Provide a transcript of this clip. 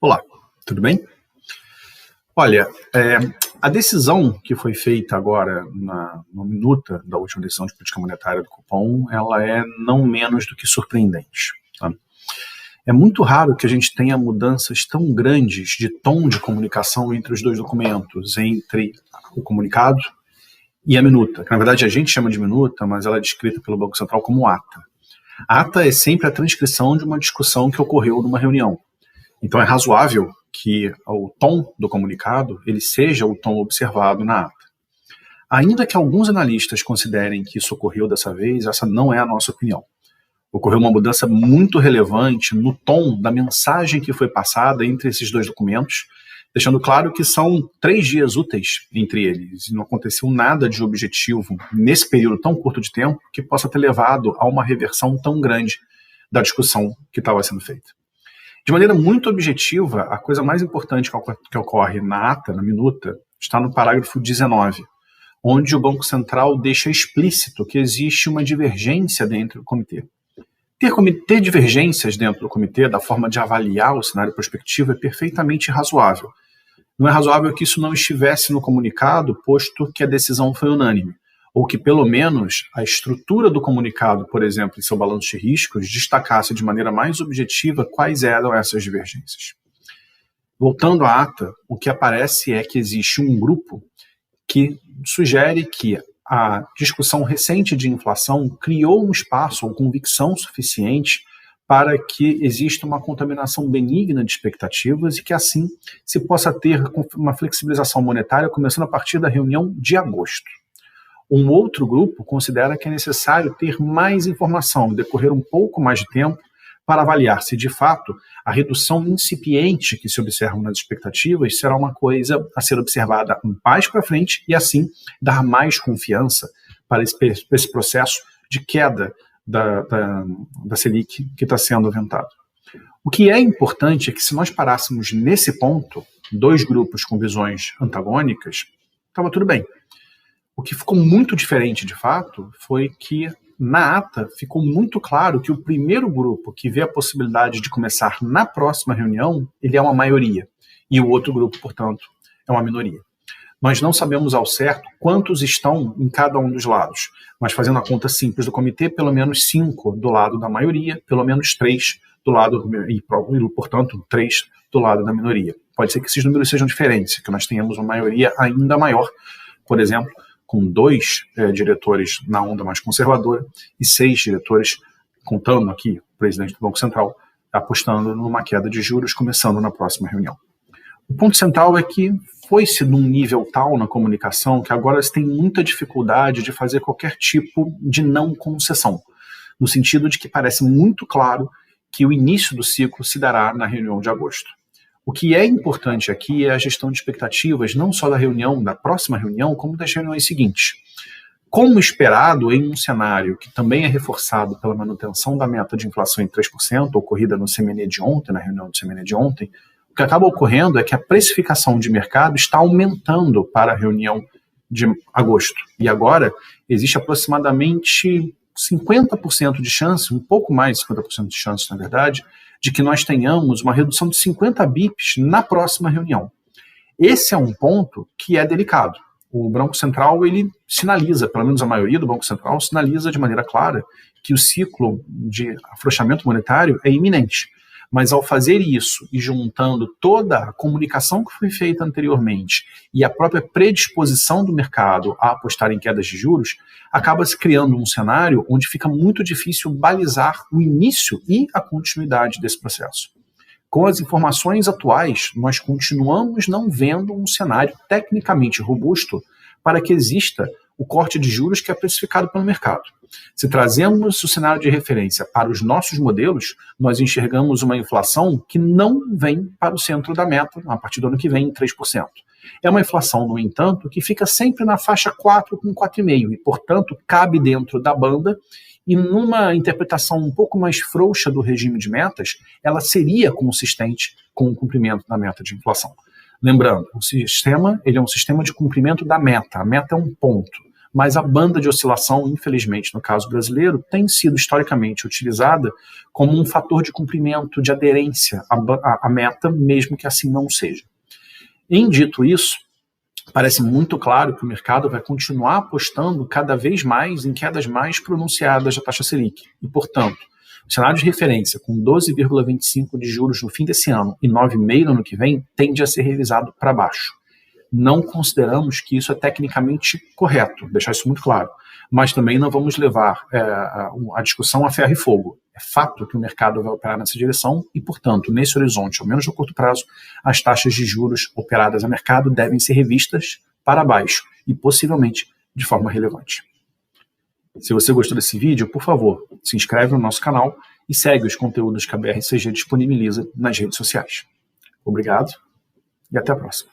Olá, tudo bem? Olha, a decisão que foi feita agora na minuta da última decisão de política monetária do Copom, ela é não menos do que surpreendente. Tá? É muito raro que a gente tenha mudanças tão grandes de tom de comunicação entre os dois documentos, entre o comunicado e a minuta, que na verdade a gente chama de minuta, mas ela é descrita pelo Banco Central como ata. A ata é sempre a transcrição de uma discussão que ocorreu numa reunião. Então é razoável que o tom do comunicado ele seja o tom observado na ata. Ainda que alguns analistas considerem que isso ocorreu dessa vez, essa não é a nossa opinião. Ocorreu uma mudança muito relevante no tom da mensagem que foi passada entre esses dois documentos, deixando claro que são 3 dias úteis entre eles, e não aconteceu nada de objetivo nesse período tão curto de tempo que possa ter levado a uma reversão tão grande da discussão que estava sendo feita. De maneira muito objetiva, a coisa mais importante que ocorre na ata, na minuta, está no parágrafo 19, onde o Banco Central deixa explícito que existe uma divergência dentro do comitê. Ter divergências dentro do comitê da forma de avaliar o cenário prospectivo é perfeitamente razoável. Não é razoável que isso não estivesse no comunicado, posto que a decisão foi unânime, ou que pelo menos a estrutura do comunicado, por exemplo, em seu balanço de riscos, destacasse de maneira mais objetiva quais eram essas divergências. Voltando à ata, o que aparece é que existe um grupo que sugere que a discussão recente de inflação criou um espaço ou convicção suficiente para que exista uma contaminação benigna de expectativas e que assim se possa ter uma flexibilização monetária começando a partir da reunião de agosto. Um outro grupo considera que é necessário ter mais informação, decorrer um pouco mais de tempo para avaliar se, de fato, a redução incipiente que se observa nas expectativas será uma coisa a ser observada mais para frente e, assim, dar mais confiança para esse processo de queda da Selic que está sendo aventado. O que é importante é que, se nós parássemos nesse ponto, dois grupos com visões antagônicas, estava tudo bem. O que ficou muito diferente, de fato, foi que na ata ficou muito claro que o primeiro grupo que vê a possibilidade de começar na próxima reunião, ele é uma maioria, e o outro grupo, portanto, é uma minoria. Nós não sabemos ao certo quantos estão em cada um dos lados, mas fazendo a conta simples do comitê, pelo menos 5 do lado da maioria, pelo menos 3 do lado, e portanto 3 do lado da minoria. Pode ser que esses números sejam diferentes, que nós tenhamos uma maioria ainda maior, por exemplo, com 2 diretores na onda mais conservadora e 6 diretores, contando aqui o presidente do Banco Central, apostando numa queda de juros começando na próxima reunião. O ponto central é que foi-se num nível tal na comunicação que agora se tem muita dificuldade de fazer qualquer tipo de não concessão, no sentido de que parece muito claro que o início do ciclo se dará na reunião de agosto. O que é importante aqui é a gestão de expectativas, não só da reunião, da próxima reunião, como das reuniões seguintes. Como esperado, em um cenário que também é reforçado pela manutenção da meta de inflação em 3%, ocorrida no CMN de ontem, na reunião do CMN de ontem, o que acaba ocorrendo é que a precificação de mercado está aumentando para a reunião de agosto. E agora existe aproximadamente 50% de chance, um pouco mais de 50% de chance, na verdade, de que nós tenhamos uma redução de 50 bips na próxima reunião. Esse é um ponto que é delicado. O Banco Central, ele sinaliza, pelo menos a maioria do Banco Central, sinaliza de maneira clara que o ciclo de afrouxamento monetário é iminente. Mas ao fazer isso e juntando toda a comunicação que foi feita anteriormente e a própria predisposição do mercado a apostar em quedas de juros, acaba se criando um cenário onde fica muito difícil balizar o início e a continuidade desse processo. Com as informações atuais, nós continuamos não vendo um cenário tecnicamente robusto para que exista o corte de juros que é precificado pelo mercado. Se trazemos o cenário de referência para os nossos modelos, nós enxergamos uma inflação que não vem para o centro da meta, a partir do ano que vem, em 3%. É uma inflação, no entanto, que fica sempre na faixa 4 com 4,5% e, portanto, cabe dentro da banda e numa interpretação um pouco mais frouxa do regime de metas, ela seria consistente com o cumprimento da meta de inflação. Lembrando, o sistema ele é um sistema de cumprimento da meta. A meta é um ponto. mas a banda de oscilação, infelizmente, no caso brasileiro, tem sido historicamente utilizada como um fator de cumprimento, de aderência à meta, mesmo que assim não seja. Em dito isso, parece muito claro que o mercado vai continuar apostando cada vez mais em quedas mais pronunciadas da taxa Selic. E, portanto, o cenário de referência com 12,25% de juros no fim desse ano e 9,5% no ano que vem tende a ser revisado para baixo. Não consideramos que isso é tecnicamente correto, deixar isso muito claro, mas também não vamos levar a discussão a ferro e fogo. É fato que o mercado vai operar nessa direção e, portanto, nesse horizonte, ao menos no curto prazo, as taxas de juros operadas a mercado devem ser revistas para baixo e, possivelmente, de forma relevante. Se você gostou desse vídeo, por favor, se inscreve no nosso canal e segue os conteúdos que a BRCG disponibiliza nas redes sociais. Obrigado e até a próxima.